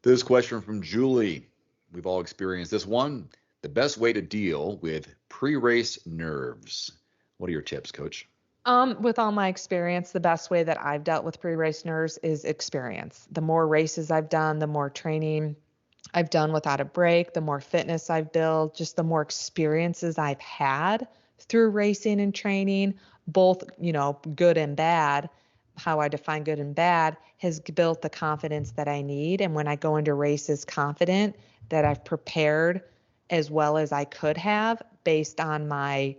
This question from Julie. We've all experienced this one. The best way to deal with pre-race nerves. What are your tips, Coach? With all my experience, the best way that I've dealt with pre-race nerves is experience. The more races I've done, the more training I've done without a break, the more fitness I've built, just the more experiences I've had through racing and training, both, good and bad. How I define good and bad has built the confidence that I need. And when I go into races confident that I've prepared as well as I could have based on my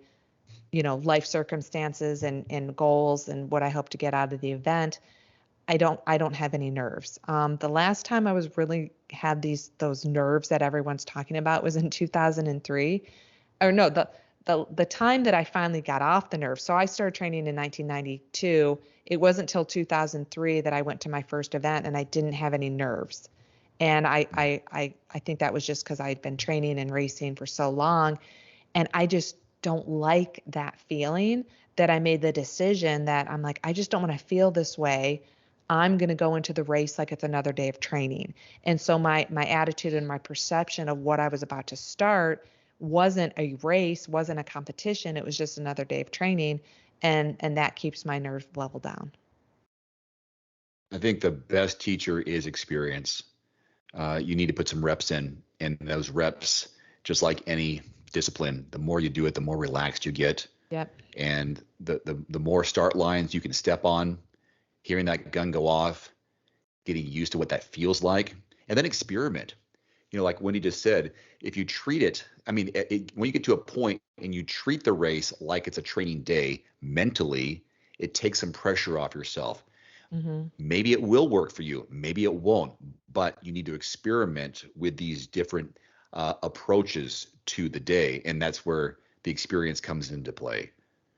life circumstances and goals and what I hope to get out of the event, I don't have any nerves. The last time I was really had those nerves that everyone's talking about was in 2003, or no, the time that I finally got off the nerves. So I started training in 1992. It wasn't until 2003 that I went to my first event and I didn't have any nerves. And I think that was just because I had been training and racing for so long, and I just don't like that feeling that I made the decision that I'm like, I just don't want to feel this way. I'm going to go into the race like it's another day of training. And so my attitude and my perception of what I was about to start wasn't a race, wasn't a competition. It was just another day of training. And that keeps my nerve level down. I think the best teacher is experience. You need to put some reps in, and those reps, just like any discipline, the more you do it, the more relaxed you get. Yep. And the more start lines you can step on, hearing that gun go off, getting used to what that feels like, and then experiment. Like Wendy just said, if you treat it, when you get to a point and you treat the race like it's a training day mentally, it takes some pressure off yourself. Mm-hmm. Maybe it will work for you, maybe it won't, but you need to experiment with these different approaches to the day. And that's where the experience comes into play.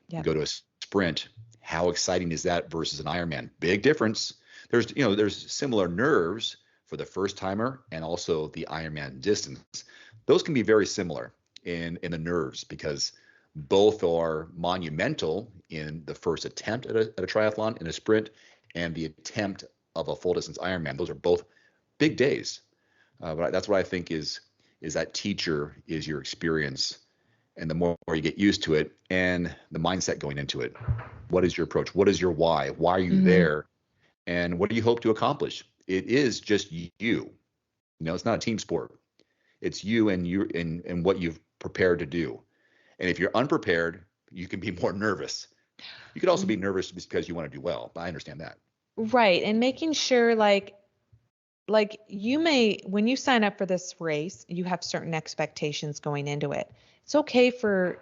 Yep. You go to a sprint. How exciting is that versus an Ironman? Big difference. There's similar nerves for the first timer and also the Ironman distance. Those can be very similar in the nerves because both are monumental in the first attempt at a triathlon, in a sprint, and the attempt of a full distance Ironman. Those are both big days. But that's what I think is that teacher is your experience. And the more you get used to it and the mindset going into it, what is your approach? What is your why? Why are you Mm-hmm. there? And what do you hope to accomplish? It is just you. It's not a team sport. It's you and what you've prepared to do. And if you're unprepared, you can be more nervous. You could also be nervous just because you want to do well. I understand that. Right. And making sure like when you sign up for this race, you have certain expectations going into it. It's okay for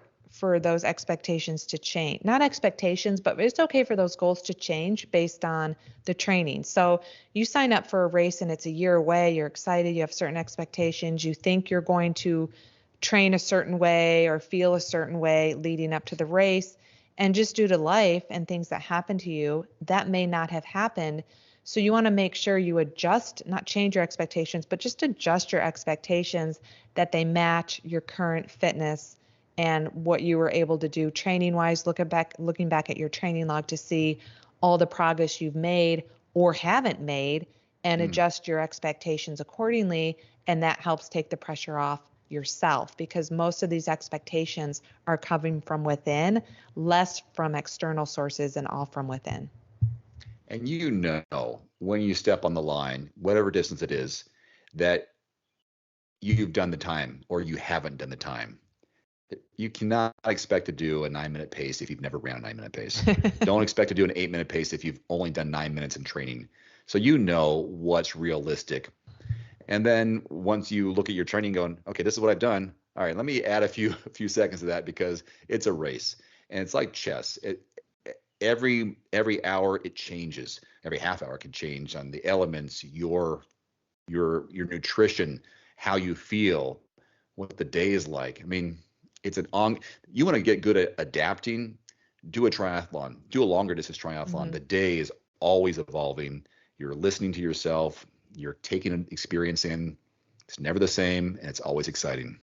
those expectations to change. Not expectations, but it's okay for those goals to change based on the training. So you sign up for a race and it's a year away, you're excited, you have certain expectations, you think you're going to train a certain way or feel a certain way leading up to the race. And just due to life and things that happen to you, that may not have happened. So you want to make sure you adjust, not change your expectations, but just adjust your expectations that they match your current fitness and what you were able to do training wise, looking back at your training log to see all the progress you've made or haven't made, and adjust your expectations accordingly. And that helps take the pressure off yourself, because most of these expectations are coming from within, less from external sources and all from within. And when you step on the line, whatever distance it is, that you've done the time or you haven't done the time. You cannot expect to do a 9-minute pace if you've never ran a 9-minute pace. Don't expect to do an 8-minute pace if you've only done 9 minutes in training. So what's realistic. And then once you look at your training going, okay, this is what I've done. All right, let me add a few seconds to that because it's a race. And it's like chess. Every hour it changes. Every half hour can change on the elements, your nutrition, how you feel, what the day is like. You want to get good at adapting, do a triathlon, do a longer distance triathlon. Mm-hmm. The day is always evolving. You're listening to yourself, you're taking an experience in. It's never the same, and it's always exciting.